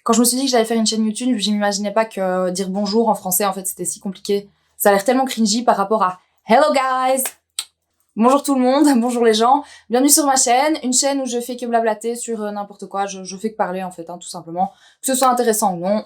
Quand je me suis dit que j'allais faire une chaîne YouTube, je m'imaginais pas que dire bonjour en français, en fait, c'était si compliqué. Ça a l'air tellement cringy par rapport à Hello guys! Bonjour tout le monde, bonjour les gens, bienvenue sur ma chaîne, une chaîne où je fais que blablater sur n'importe quoi, je fais que parler en fait, tout simplement, que ce soit intéressant ou non,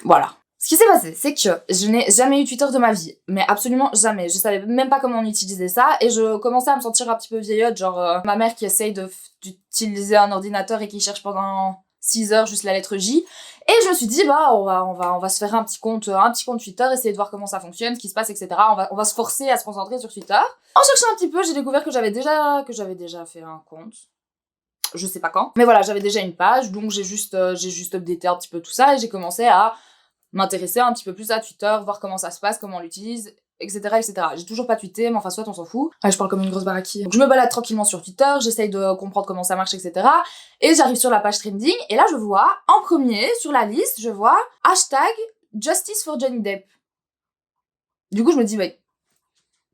voilà. Ce qui s'est passé, c'est que je n'ai jamais eu Twitter de ma vie, mais absolument jamais, je savais même pas comment on utilisait ça, et je commençais à me sentir un petit peu vieillotte, genre ma mère qui essaye d'utiliser un ordinateur et qui cherche pendant 6 heures juste la lettre J, et je me suis dit, bah, on va se faire un petit compte Twitter, essayer de voir comment ça fonctionne, ce qui se passe, etc. On va se forcer à se concentrer sur Twitter. En cherchant un petit peu, j'ai découvert que j'avais déjà fait un compte. Je sais pas quand. Mais voilà, j'avais déjà une page, donc j'ai juste updaté un petit peu tout ça, et j'ai commencé à m'intéresser un petit peu plus à Twitter, voir comment ça se passe, comment on l'utilise, etc., etc. J'ai toujours pas tweeté, mais enfin, soit on s'en fout. Ouais, je parle comme une grosse baraki. Donc je me balade tranquillement sur Twitter, j'essaye de comprendre comment ça marche, etc. Et j'arrive sur la page trending, et là je vois, en premier, sur la liste, je vois hashtag Justice for Johnny Depp. Du coup, je me dis, bah,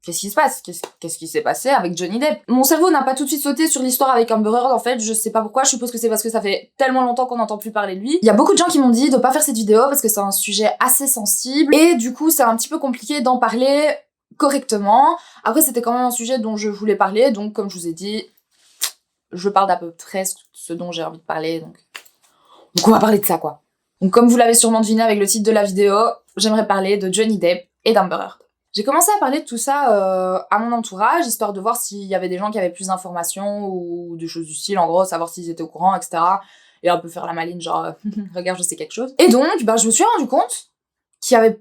qu'est-ce qui se passe? Qu'est-ce qui s'est passé avec Johnny Depp? Mon cerveau n'a pas tout de suite sauté sur l'histoire avec Amber Heard, en fait, je sais pas pourquoi, je suppose que c'est parce que ça fait tellement longtemps qu'on n'entend plus parler de lui. Il y a beaucoup de gens qui m'ont dit de pas faire cette vidéo parce que c'est un sujet assez sensible, et du coup, c'est un petit peu compliqué d'en parler correctement. Après, c'était quand même un sujet dont je voulais parler, donc comme je vous ai dit, je parle d'à peu près ce dont j'ai envie de parler, donc on va parler de ça, quoi. Donc comme vous l'avez sûrement deviné avec le titre de la vidéo, j'aimerais parler de Johnny Depp et d'Amber Heard. J'ai commencé à parler de tout ça à mon entourage, histoire de voir s'il y avait des gens qui avaient plus d'informations ou des choses du style, en gros, savoir s'ils étaient au courant, etc. Et un peu faire la maline, genre, regarde, je sais quelque chose. Et donc, bah, je me suis rendu compte qu'il y avait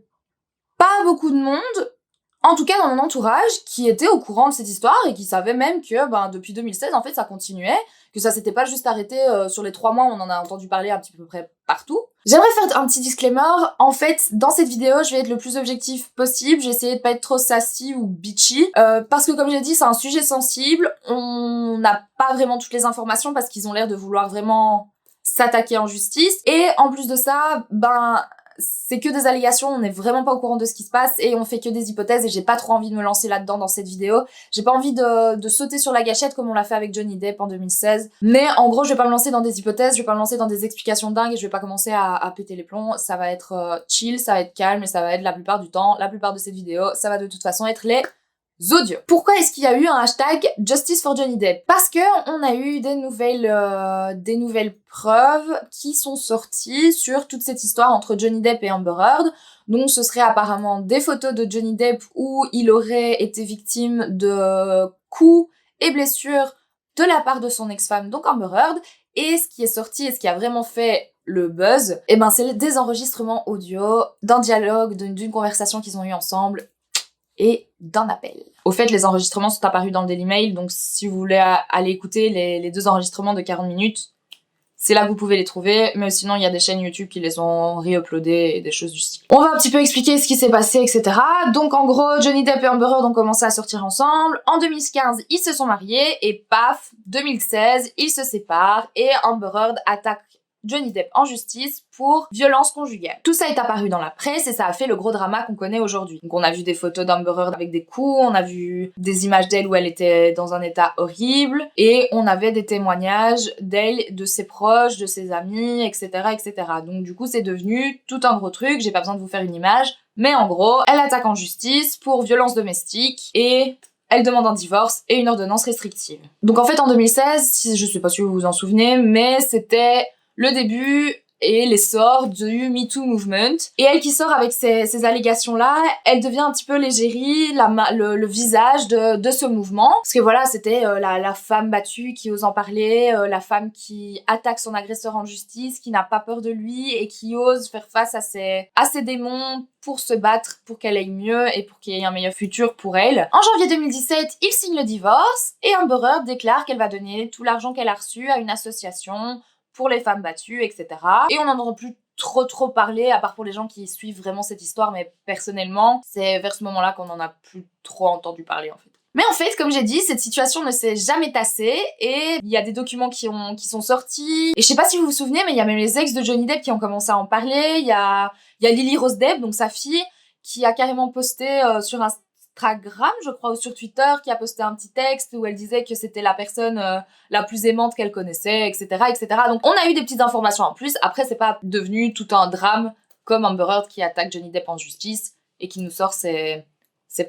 pas beaucoup de monde, en tout cas dans mon entourage, qui était au courant de cette histoire et qui savait même que, ben, depuis 2016, en fait, ça continuait, que ça s'était pas juste arrêté sur les 3 mois où on en a entendu parler un petit peu près partout. J'aimerais faire un petit disclaimer. En fait, dans cette vidéo, je vais être le plus objectif possible. J'ai essayé de pas être trop sassy ou bitchy. Parce que, comme j'ai dit, c'est un sujet sensible. On n'a pas vraiment toutes les informations parce qu'ils ont l'air de vouloir vraiment s'attaquer en justice. Et en plus de ça, ben, c'est que des allégations, on n'est vraiment pas au courant de ce qui se passe et on fait que des hypothèses et j'ai pas trop envie de me lancer là-dedans dans cette vidéo. J'ai pas envie de sauter sur la gâchette comme on l'a fait avec Johnny Depp en 2016. Mais en gros, je vais pas me lancer dans des hypothèses, je vais pas me lancer dans des explications dingues et je vais pas commencer à péter les plombs. Ça va être chill, ça va être calme et ça va être la plupart du temps, la plupart de cette vidéo, ça va de toute façon être les audios. Pourquoi est-ce qu'il y a eu un hashtag Justice for Johnny Depp? Parce que on a eu des nouvelles preuves qui sont sorties sur toute cette histoire entre Johnny Depp et Amber Heard. Donc ce serait apparemment des photos de Johnny Depp où il aurait été victime de coups et blessures de la part de son ex-femme, donc Amber Heard. Et ce qui est sorti et ce qui a vraiment fait le buzz, et ben c'est des enregistrements audio d'un dialogue, d'une conversation qu'ils ont eu ensemble et d'un appel. Au fait, les enregistrements sont apparus dans le Daily Mail, donc si vous voulez aller écouter les 2 enregistrements de 40 minutes, c'est là que vous pouvez les trouver, mais sinon il y a des chaînes YouTube qui les ont re-uploadés et des choses du style. On va un petit peu expliquer ce qui s'est passé, etc. Donc en gros, Johnny Depp et Amber Heard ont commencé à sortir ensemble. En 2015, ils se sont mariés et paf, 2016, ils se séparent et Amber Heard attaque Johnny Depp en justice pour violence conjugale. Tout ça est apparu dans la presse et ça a fait le gros drama qu'on connaît aujourd'hui. Donc on a vu des photos d'Amber Heard avec des coups, on a vu des images d'elle où elle était dans un état horrible et on avait des témoignages d'elle, de ses proches, de ses amis, etc., etc. Donc du coup c'est devenu tout un gros truc, j'ai pas besoin de vous faire une image, mais en gros, elle attaque en justice pour violence domestique et elle demande un divorce et une ordonnance restrictive. Donc en fait en 2016, je sais pas si vous vous en souvenez, mais c'était le début et l'essor du MeToo Movement. Et elle qui sort avec ces allégations-là, elle devient un petit peu l'égérie, le visage de ce mouvement. Parce que voilà, c'était la femme battue qui ose en parler, la femme qui attaque son agresseur en justice, qui n'a pas peur de lui et qui ose faire face à ses démons pour se battre, pour qu'elle aille mieux et pour qu'il y ait un meilleur futur pour elle. En janvier 2017, il signe le divorce et Amber Heard déclare qu'elle va donner tout l'argent qu'elle a reçu à une association pour les femmes battues, etc. Et on n'en entend plus trop parler, à part pour les gens qui suivent vraiment cette histoire, mais personnellement, c'est vers ce moment-là qu'on en a plus trop entendu parler, en fait. Mais en fait, comme j'ai dit, cette situation ne s'est jamais tassée, et il y a des documents qui sont sortis, et je sais pas si vous vous souvenez, mais il y a même les ex de Johnny Depp qui ont commencé à en parler, il y a Lily Rose Depp, donc sa fille, qui a carrément posté sur Instagram Instagram, je crois, ou sur Twitter, qui a posté un petit texte où elle disait que c'était la personne la plus aimante qu'elle connaissait, etc., etc. Donc on a eu des petites informations en plus. Après, c'est pas devenu tout un drame comme Amber Heard qui attaque Johnny Depp en justice et qui nous sort ses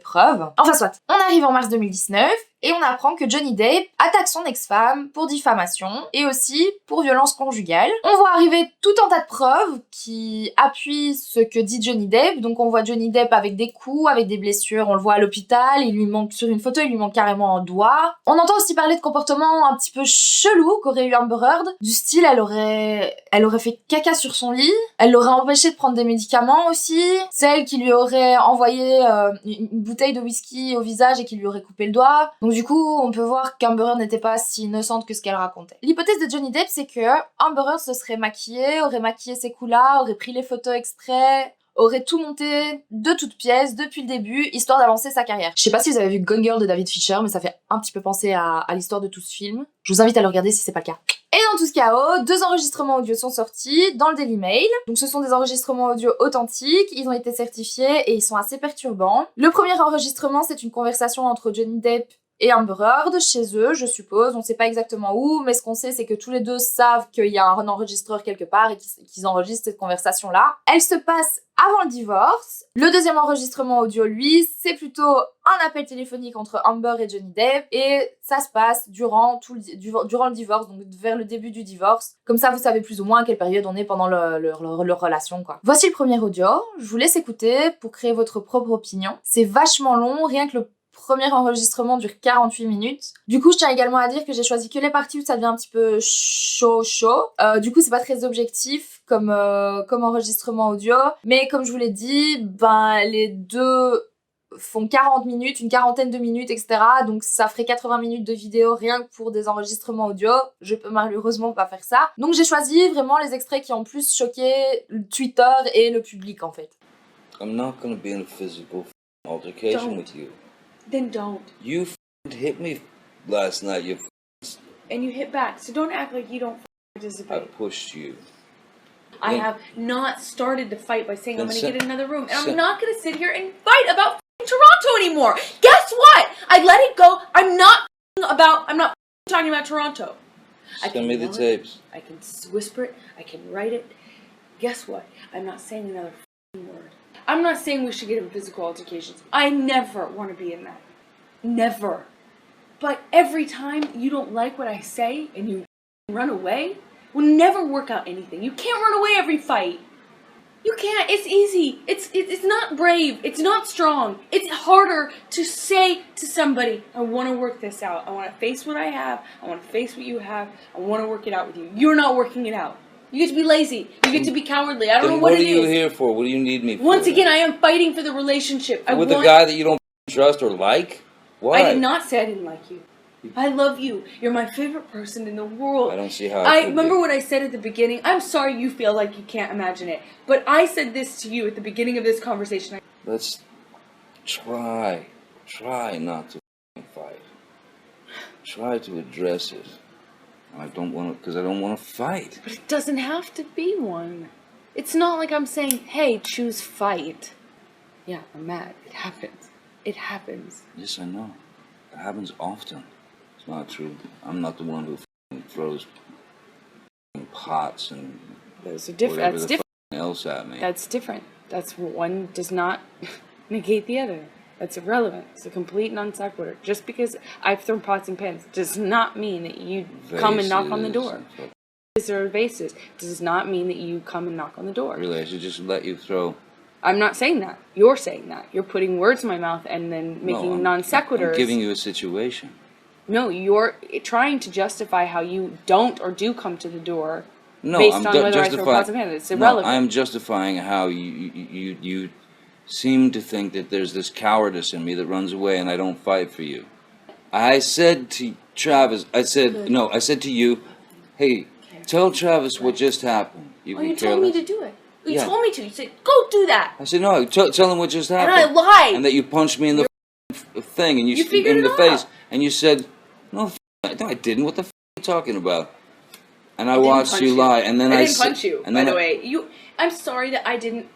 preuves. Enfin soit, on arrive en mars 2019 et on apprend que Johnny Depp attaque son ex-femme pour diffamation et aussi pour violence conjugale. On voit arriver tout un tas de preuves qui appuient ce que dit Johnny Depp. Donc on voit Johnny Depp avec des coups, avec des blessures, on le voit à l'hôpital, il lui manque sur une photo, il lui manque carrément un doigt. On entend aussi parler de comportements un petit peu chelous qu'aurait eu Amber Heard, du style elle aurait fait caca sur son lit, elle l'aurait empêché de prendre des médicaments aussi, celle qui lui aurait envoyé une bouteille de whisky au visage et qui lui aurait coupé le doigt. Donc du coup, on peut voir qu'Amber Heard n'était pas si innocente que ce qu'elle racontait. L'hypothèse de Johnny Depp, c'est que Amber Heard se serait maquillée, aurait maquillé ses coups-là, aurait pris les photos extraits, aurait tout monté de toutes pièces depuis le début, histoire d'avancer sa carrière. Je sais pas si vous avez vu Gone Girl de David Fincher, mais ça fait un petit peu penser à l'histoire de tout ce film. Je vous invite à le regarder si c'est pas le cas. Et dans tout ce chaos, 2 enregistrements audio sont sortis dans le Daily Mail. Donc ce sont des enregistrements audio authentiques, ils ont été certifiés et ils sont assez perturbants. Le premier enregistrement, c'est une conversation entre Johnny Depp et Amber Heard, chez eux, je suppose. On sait pas exactement où, mais ce qu'on sait, c'est que tous les deux savent qu'il y a un enregistreur quelque part et qu'ils enregistrent cette conversation-là. Elle se passe avant le divorce. Le deuxième enregistrement audio, lui, c'est plutôt un appel téléphonique entre Amber et Johnny Depp, et ça se passe durant le divorce, donc vers le début du divorce. Comme ça, vous savez plus ou moins à quelle période on est pendant leur relation, quoi. Voici le premier audio. Je vous laisse écouter pour créer votre propre opinion. C'est vachement long, rien que le premier enregistrement dure 48 minutes. Du coup, je tiens également à dire que j'ai choisi que les parties où ça devient un petit peu chaud. Du coup, c'est pas très objectif comme enregistrement audio. Mais comme je vous l'ai dit, les deux font 40 minutes, une quarantaine de minutes, etc. Donc ça ferait 80 minutes de vidéo rien que pour des enregistrements audio. Je peux malheureusement pas faire ça. Donc j'ai choisi vraiment les extraits qui ont plus choqué Twitter et le public, en fait. I'm not gonna be in a physical altercation with you. Then don't. You hit me last night. And you hit back, so don't act like you don't I participate. pushed you. I Then- have not started the fight by saying I'm Then going to sit- get another room. And I'm sit- not going to sit here and fight about Toronto anymore. Guess what? I let it go. I'm not talking about Toronto. Send me the yell it, tapes. I can whisper it. I can write it. Guess what? I'm not saying another word. I'm not saying we should get in physical altercations. I never want to be in that. Never. But every time you don't like what I say and you run away, we'll never work out anything. You can't run away every fight. You can't. It's easy. It's not brave. It's not strong. It's harder to say to somebody, I want to work this out. I want to face what I have. I want to face what you have. I want to work it out with you. You're not working it out. You get to be lazy. You get to be cowardly. I don't know Then what what it are you is. here for? What do you need me for? Once again, I am fighting for the relationship. With a guy that you don't trust or like? Why? I did not say I didn't like you. I love you. You're my favorite person in the world. I don't see how. I remember what I said at the beginning. I'm sorry you feel like you can't imagine it. But I said this to you at the beginning of this conversation. Let's try not to fight. Try to address it. I don't want to, because I don't want to fight. But it doesn't have to be one. It's not like I'm saying, hey, choose fight. Yeah, I'm mad. It happens. It happens. Yes, I know. It happens often. It's not true. I'm not the one who throws pots and Those are different. whatever That's the different. else at me. That's different. That's one does not negate the other. That's irrelevant. It's a complete non sequitur. Just because I've thrown pots and pans does not mean that you come and knock on the door. Or vases does not mean that you come and knock on the door. Really, I should just let you throw. I'm not saying that. You're saying that. You're putting words in my mouth and then making non sequiturs. I'm giving you a situation. No, you're trying to justify how you don't or do come to the door. No, based I'm on whether I throw pots and pans. It's irrelevant. No, I'm justifying how you seem to think that there's this cowardice in me that runs away and I don't fight for you. I said to Travis, I said to you, hey, tell Travis what just happened. You told me to do it. You Yeah. told me to. You said, go do that. I said, no, tell him what just happened. And I lied. And that you punched me in the thing and you figured in it the face. out. And you said, no, I didn't. What the are you talking about? And I didn't watched punch you lie. And then I I didn't punch you, and by then the way. I'm sorry that I didn't.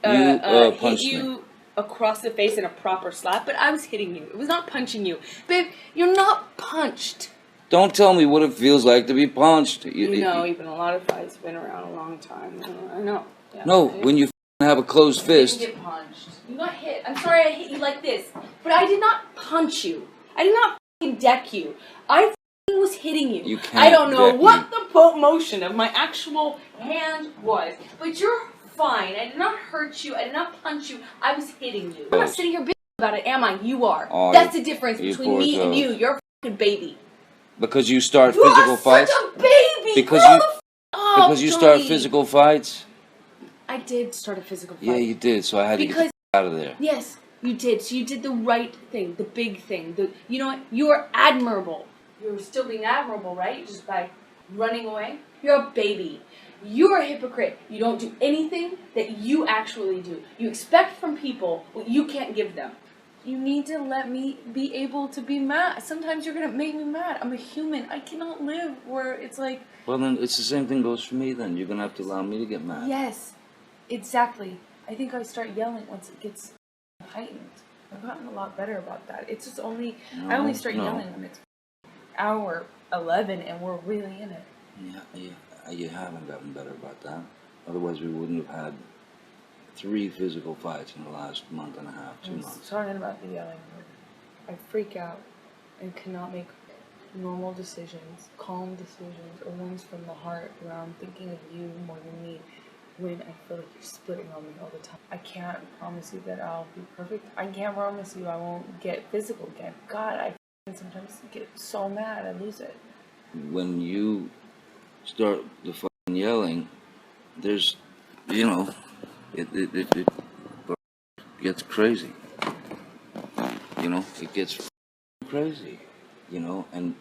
You hit punched you. me. across the face and a proper slap, but I was hitting you. It was not punching you. Babe, you're not punched. Don't tell me what it feels like to be punched. You know, even a lot of fights have been around a long time. I know. Yeah, No, when you have a closed fist. You didn't get punched. You got hit. I'm sorry I hit you like this, but I did not punch you. I did not deck you. I was hitting you. You can't I don't know deck what me. the motion of my actual hand was, but you're fine. I did not hurt you. I did not punch you. I was hitting you. I'm not sitting here bitching about it, am I? You are. Oh, That's the difference you between poor me and toes. you. You're a fucking baby. Because you start You physical are fights. such a baby. Because Grow you- the up, Because you start Johnny. physical fights. I did start a physical fight. Yeah, you did. So I had to get Because- the out of there. Yes, you did. So you did the right thing, the big thing. You know what? You are admirable. You're still being admirable, right? Just by running away. You're a baby. You're a hypocrite. You don't do anything that you actually do. You expect from people what you can't give them. You need to let me be able to be mad. Sometimes you're going to make me mad. I'm a human. I cannot live where it's like... Well, then it's the same thing goes for me. Then you're gonna have to allow me to get mad. Yes, exactly. I think I start yelling once it gets heightened. I've gotten a lot better about that. It's just only... I only start yelling when it's hour 11 and we're really in it. Yeah, you haven't gotten better about that. Otherwise, we wouldn't have had 3 physical fights in the last month and a half, 2 I'm months. sorry about the yelling. I freak out and cannot make normal decisions, calm decisions, or ones from the heart where I'm thinking of you more than me when I feel like you're splitting on me all the time. I can't promise you that I'll be perfect. I can't promise you I won't get physical again. God, I sometimes get so mad I lose it. When you start the fucking yelling, there's, it gets crazy. It gets crazy. And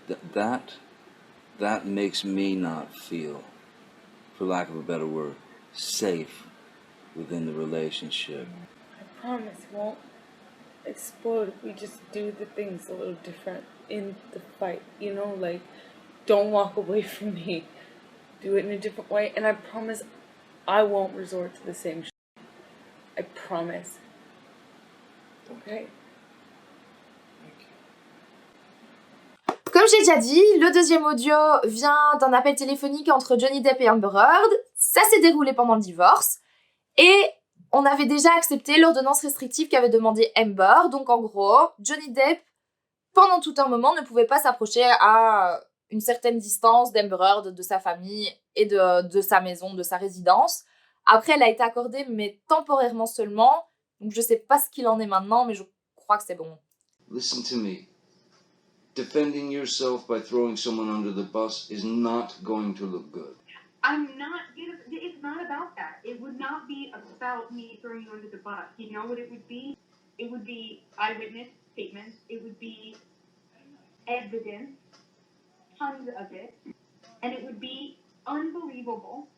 that makes me not feel, for lack of a better word, safe within the relationship. I promise it won't explode if we just do the things a little different in the fight. Like, don't walk away from me. Do it in a different way. And I promise I won't resort to the same shit. I promise. Okay? Comme j'ai déjà dit, le deuxième audio vient d'un appel téléphonique entre Johnny Depp et Amber Heard. Ça s'est déroulé pendant le divorce. Et on avait déjà accepté l'ordonnance restrictive qu'avait demandé Amber. Donc en gros, Johnny Depp, pendant tout un moment, ne pouvait pas s'approcher à une certaine distance d'Amber Heard, de sa famille et de sa maison, de sa résidence. Après, elle a été accordée, mais temporairement seulement. Donc je sais pas ce qu'il en est maintenant, mais je crois que c'est bon. Listen to me. Defending yourself by throwing someone under the bus is not going to look good. It's not about that. It would not be about me throwing you under the bus. You know what it would be? It would be eyewitness statements. It would be evidence, tons of it. And it would be unbelievable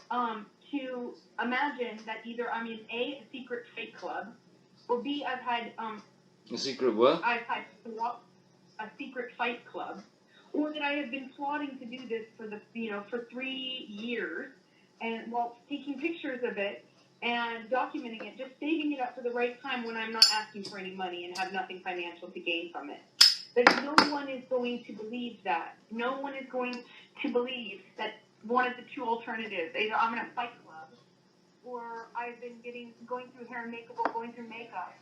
to imagine that either I'm in a secret fake club, or B, I've had A secret what? I've had a secret fight club, or that I have been plotting to do this for 3 years, and while taking pictures of it and documenting it, just saving it up for the right time when I'm not asking for any money and have nothing financial to gain from it. But no one is going to believe that. No one is going to believe that one of the two alternatives, either I'm in a fight club, or I've been going through hair and makeup, or going through makeup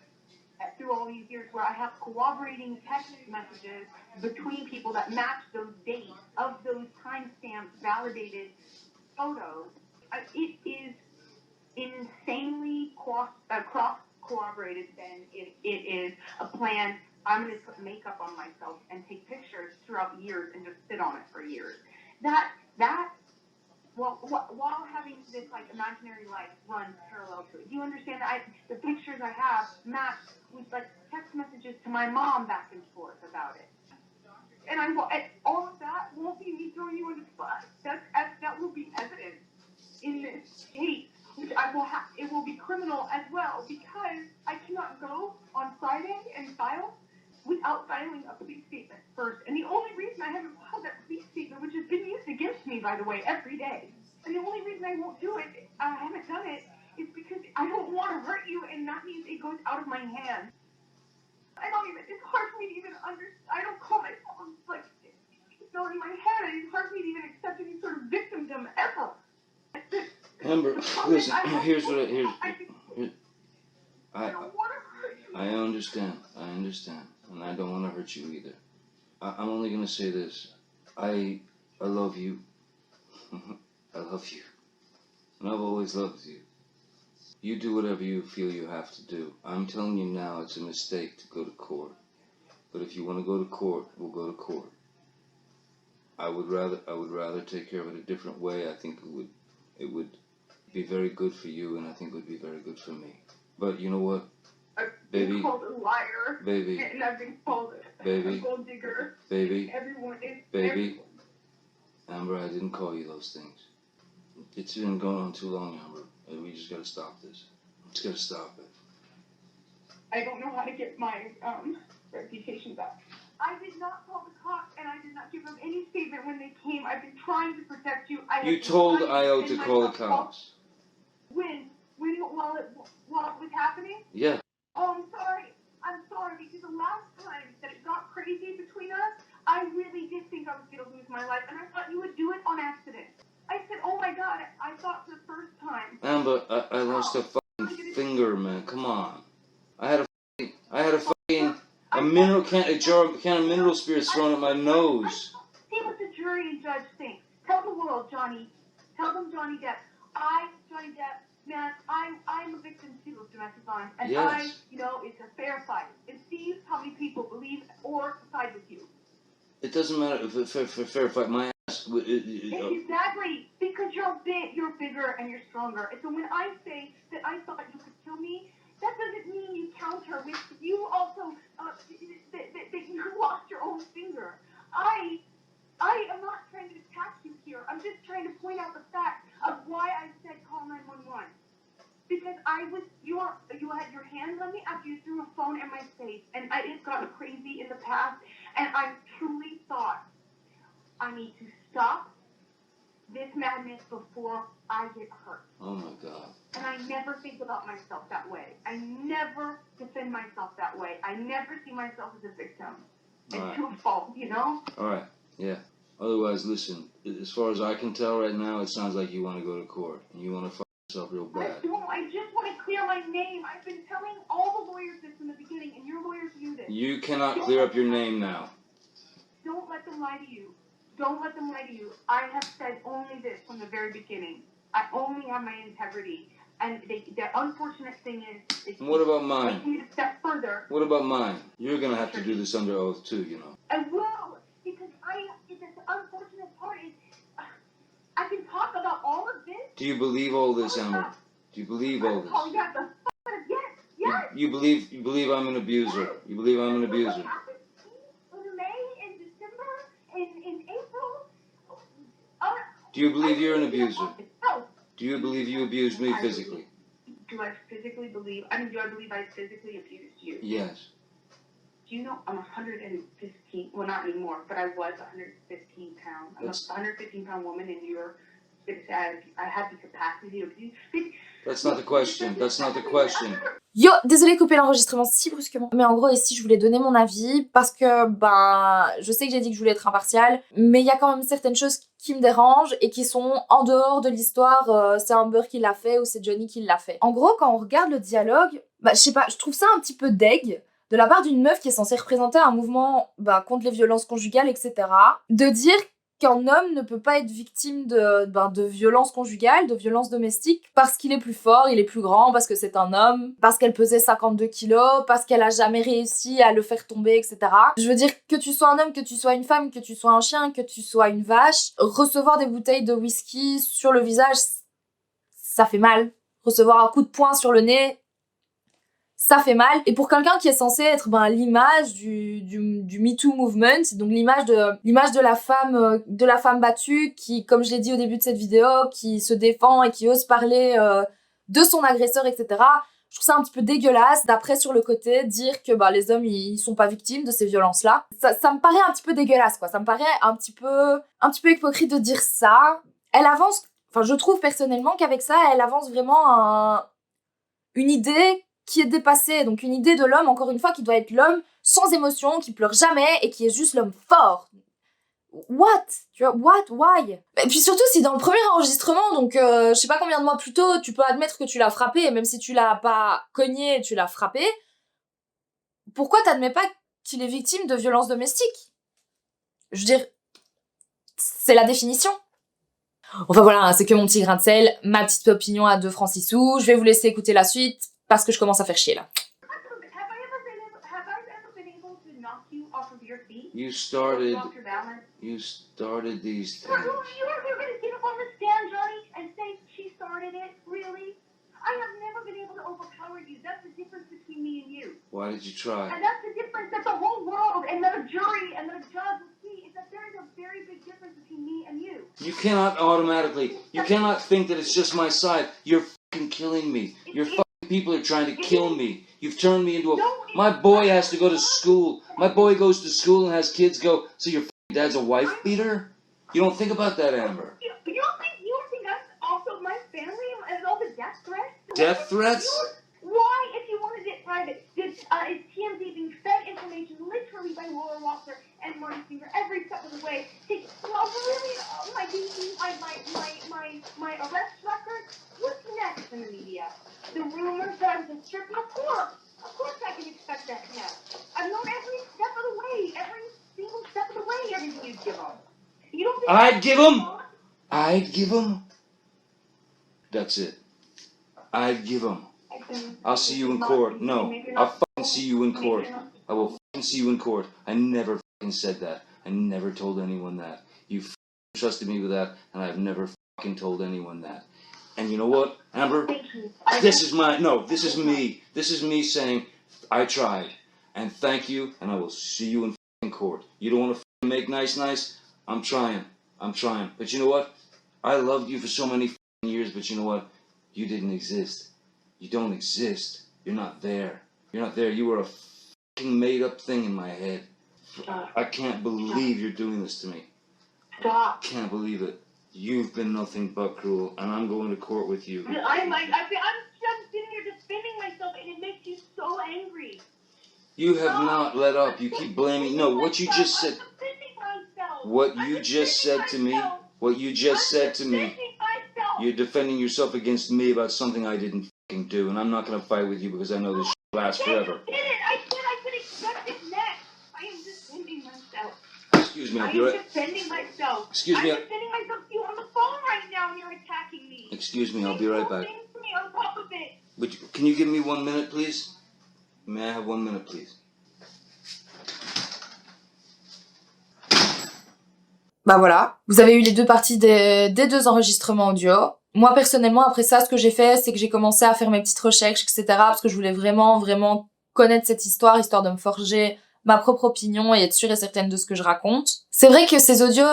through all these years, where I have corroborating text messages between people that match those dates of those timestamp validated photos. It is insanely cross corroborated. Then it is a plan. I'm going to put makeup on myself and take pictures throughout years and just sit on it for years. While having this like imaginary life run parallel to it. Do you understand that the pictures I have match with like text messages to my mom back and forth about it? And all of that won't be me throwing you under the bus. That will be evidence in this case, which it will be criminal as well, because I cannot go on Friday and file without filing a police statement first. And the only reason I haven't filed that police statement, which has been used against me, by the way, every day, and the only reason I won't do it, I haven't done it, is because I don't want to hurt you, and that means it goes out of my hands. It's hard for me to even understand. I don't call myself, like, you know, in my head, it's hard for me to even accept any sort of victimdom ever. Amber, listen, here's what I don't want to hurt you. I understand, and I don't want to hurt you either. I'm only gonna say this. I love you. I love you. And I've always loved you. You do whatever you feel you have to do. I'm telling you now, it's a mistake to go to court. But if you want to go to court, we'll go to court. I would rather take care of it a different way. I think it would be very good for you, and I think it would be very good for me. But you know what? I've Baby. been called a liar. Baby. And I've been called Baby. a gold digger. Baby. Everyone is. Baby. Amber, I didn't call you those things. It's been going on too long, Amber. We just gotta stop this. Just gotta stop it. I don't know how to get my reputation back. I did not call the cops, and I did not give them any statement when they came. I've been trying to protect you. You told Io to call the cops. When? While it was happening? Yeah. Oh, I'm sorry, because the last time that it got crazy between us, I really did think I was going to lose my life, and I thought you would do it on accident. I said, oh my God, I thought for the first time. Amber, I lost a fucking finger, man. Come on. I had a mineral can of mineral spirits thrown at my nose. See what the jury and judge think. Tell the world, Johnny. Tell them, Johnny Depp. Johnny Depp, man, I'm a victim too of domestic violence, and Yes. it's a fair fight. And see how many people believe or side with you. It doesn't matter if for fair fight. My ass. Exactly, because you're bigger and you're stronger. And so when I say that I thought you could kill me, that doesn't mean you counter with you also that you lost your own finger. I am not trying to attack you here. I'm just trying to point out the fact of why I said call 911. Because you had your hands on me after you threw a phone in my face, and it got crazy in the past, and I truly thought I need to stop this madness before I get hurt. Oh my God. And I never think about myself that way. I never defend myself that way. I never see myself as a victim. It's to a fault, All right. Yeah. Otherwise, listen. As far as I can tell right now, it sounds like you want to go to court and you want to fuck yourself real bad. I just want to clear my name. I've been telling all the lawyers this in the beginning, and your lawyers knew this. You cannot clear up your name now. Don't let them lie to you. Don't let them lie to you. I have said only this from the very beginning. I only have my integrity. And the unfortunate thing is And what about mine? taking it a step further. What about mine? You're going to have to do this under oath too, I will, because the unfortunate part is I can talk about all of this. Do you believe all this, Amber? Do you believe all this? Oh, yeah, yes. You believe I'm an abuser. You believe I'm an abuser. In May, in December, in April. Do you believe you're an abuser? Do you believe you abused me physically? Do I physically believe? Do I believe I physically abused you? Yes. Do you know I'm 115? Well, not anymore, but I was 115 pounds. I'm a 115-pound woman, and you're going to say I have the capacity to abuse. That's not the question. That's not the question. Yo, désolée de couper l'enregistrement si brusquement. Mais en gros, ici, je voulais donner mon avis parce que, je sais que j'ai dit que je voulais être impartiale, mais il y a quand même certaines choses qui me dérangent et qui sont en dehors de l'histoire, c'est Amber qui l'a fait ou c'est Johnny qui l'a fait. En gros, quand on regarde le dialogue, je sais pas, je trouve ça un petit peu deg de la part d'une meuf qui est censée représenter un mouvement contre les violences conjugales, etc. De dire qu'un homme ne peut pas être victime de violences conjugales, de violences domestiques, parce qu'il est plus fort, il est plus grand, parce que c'est un homme, parce qu'elle pesait 52 kilos, parce qu'elle a jamais réussi à le faire tomber, etc. Je veux dire, que tu sois un homme, que tu sois une femme, que tu sois un chien, que tu sois une vache, recevoir des bouteilles de whisky sur le visage, ça fait mal. Recevoir un coup de poing sur le nez, ça fait mal. Et pour quelqu'un qui est censé être l'image du MeToo movement, donc l'image de la femme battue qui, comme je l'ai dit au début de cette vidéo, qui se défend et qui ose parler de son agresseur, etc. Je trouve ça un petit peu dégueulasse d'après sur le côté dire que les hommes ils sont pas victimes de ces violences-là. Ça me paraît un petit peu dégueulasse, quoi. Ça me paraît un petit peu hypocrite de dire ça. Elle avance, je trouve personnellement qu'avec ça, elle avance vraiment une idée qui est dépassée, donc une idée de l'homme, encore une fois, qui doit être l'homme sans émotion, qui pleure jamais et qui est juste l'homme fort. What? Tu vois, what? Why? Et puis surtout, si dans le premier enregistrement, donc je sais pas combien de mois plus tôt, tu peux admettre que tu l'as frappé, et même si tu l'as pas cogné, tu l'as frappé, pourquoi t'admets pas qu'il est victime de violences domestiques? Je veux dire, c'est la définition. Enfin voilà, hein, c'est que mon petit grain de sel, ma petite opinion à 2 francs 6 sous. Je vais vous laisser écouter la suite, parce que je commence à faire chier là. You started these things. You are going to get up on the stand, Johnny, and say she started it? Really? I have never been able to overpower you. That's the difference between me and you. Why did you try? And that's the difference that the whole world and that a jury and that a judge will see is that there is a very big difference between me and you. You cannot think that it's just my side. You're fucking killing me. Your fucking people are trying to kill me. You've turned me into a... My boy has to go to school. My boy goes to school and has kids go, so your fucking dad's a wife beater? You don't think about that, Amber. You don't think that's also my family and all the death threats? Death threats? Why, if you wanted it private, is TMZ being fed information literally by Laura Wasser and Marty Singer every step of the way? My baby, my arrest record? What's next in the media? The rumors that I was a stripper? Of course I can expect that now. I've known every step of the way, every single step of the way, everything you give them. You don't think I'd give them? That's it. I'd give them. I'll see you in court. No, I'll fucking see you in court. I will fucking see you in court. I never fucking said that. I never told anyone that. You fucking trusted me with that, and I've never fucking told anyone that. And you know what, Amber? This is me. This is me saying, I tried. And thank you, and I will see you in fucking court. You don't want to fucking make nice? I'm trying. But you know what? I loved you for so many fucking years, but you know what? You didn't exist. You don't exist. You're not there. You were a fucking made-up thing in my head. I can't believe you're doing this to me. Stop. Can't believe it. You've been nothing but cruel, and I'm going to court with you. I'm sitting here defending myself, and it makes you so angry. You have not let up. You keep blaming. No, what you just said. What you just said to me. You're defending yourself against me about something I didn't fucking do, and I'm not going to fight with you because I know this shit lasts forever. I said I could expect it next. I am defending myself. Excuse me, I'll be right. I'm defending myself. Excuse me. I'm defending myself to you on the phone right now, and you're attacking me. Excuse me, I'll be right back. Things to me on top of it. Can you give me 1 minute, please? May I have 1 minute, please? Bah voilà, vous avez eu les 2 parties des 2 enregistrements audio. Moi, personnellement, après ça, ce que j'ai fait, c'est que j'ai commencé à faire mes petites recherches, etc. Parce que je voulais vraiment connaître cette histoire de me forger ma propre opinion et être sûre et certaine de ce que je raconte. C'est vrai que ces audios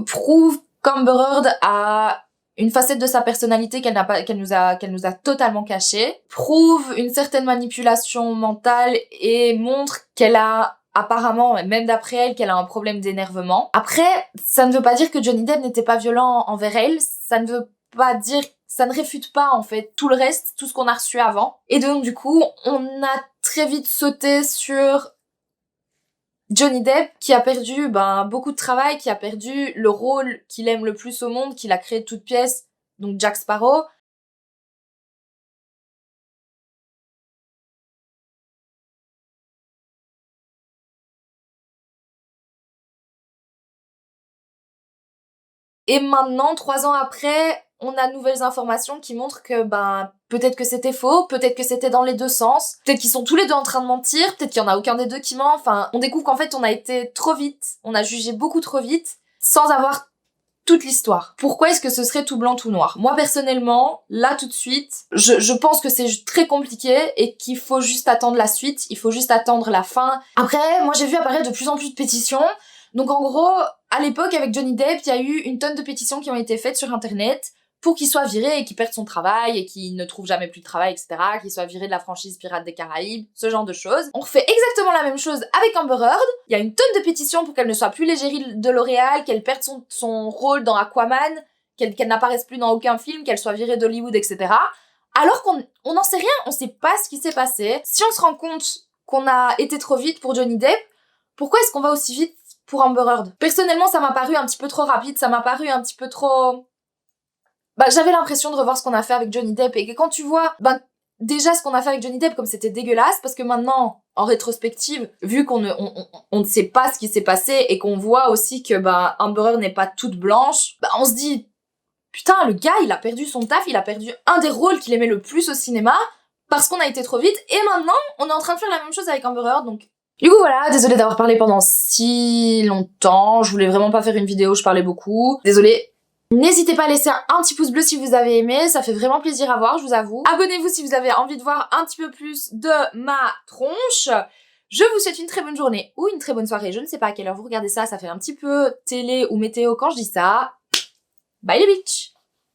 prouvent qu'Amber Heard a une facette de sa personnalité qu'elle nous a totalement cachée, prouvent une certaine manipulation mentale et montre qu'elle a apparemment, même d'après elle, qu'elle a un problème d'énervement. Après, ça ne veut pas dire que Johnny Depp n'était pas violent envers elle, ça ne réfute pas, en fait, tout le reste, tout ce qu'on a reçu avant. Et donc, du coup, on a très vite sauté sur Johnny Depp, qui a perdu, beaucoup de travail, qui a perdu le rôle qu'il aime le plus au monde, qu'il a créé de toutes pièces, donc Jack Sparrow. Et maintenant, 3 ans après, on a de nouvelles informations qui montrent que, peut-être que c'était faux, peut-être que c'était dans les 2 sens, peut-être qu'ils sont tous les 2 en train de mentir, peut-être qu'il y en a aucun des 2 qui ment, on découvre qu'en fait, on a été trop vite, on a jugé beaucoup trop vite, sans avoir toute l'histoire. Pourquoi est-ce que ce serait tout blanc, tout noir? Moi, personnellement, là, tout de suite, je pense que c'est très compliqué et qu'il faut juste attendre la suite, il faut juste attendre la fin. Après, moi, j'ai vu apparaître de plus en plus de pétitions. Donc en gros, à l'époque, avec Johnny Depp, il y a eu une tonne de pétitions qui ont été faites sur Internet pour qu'il soit viré et qu'il perde son travail et qu'il ne trouve jamais plus de travail, etc., qu'il soit viré de la franchise Pirates des Caraïbes, ce genre de choses. On refait exactement la même chose avec Amber Heard. Il y a une tonne de pétitions pour qu'elle ne soit plus l'égérie de L'Oréal, qu'elle perde son rôle dans Aquaman, qu'elle n'apparaisse plus dans aucun film, qu'elle soit virée d'Hollywood, etc. alors qu'on n'en sait rien, on sait pas ce qui s'est passé. Si on se rend compte qu'on a été trop vite pour Johnny Depp, pourquoi est-ce qu'on va aussi vite pour Amber Heard? Personnellement, ça m'a paru un petit peu trop rapide, ça m'a paru un petit peu trop... j'avais l'impression de revoir ce qu'on a fait avec Johnny Depp, et que quand tu vois, déjà ce qu'on a fait avec Johnny Depp, comme c'était dégueulasse, parce que maintenant, en rétrospective, vu qu'on ne sait pas ce qui s'est passé, et qu'on voit aussi que, Amber Heard n'est pas toute blanche, on se dit, putain, le gars, il a perdu son taf, il a perdu un des rôles qu'il aimait le plus au cinéma, parce qu'on a été trop vite, et maintenant, on est en train de faire la même chose avec Amber Heard, donc... Du coup, voilà, désolée d'avoir parlé pendant si longtemps, je voulais vraiment pas faire une vidéo, je parlais beaucoup, désolée. N'hésitez pas à laisser un petit pouce bleu si vous avez aimé, ça fait vraiment plaisir à voir, je vous avoue. Abonnez-vous si vous avez envie de voir un petit peu plus de ma tronche. Je vous souhaite une très bonne journée ou une très bonne soirée, je ne sais pas à quelle heure vous regardez ça, ça fait un petit peu télé ou météo quand je dis ça. Bye les bitches!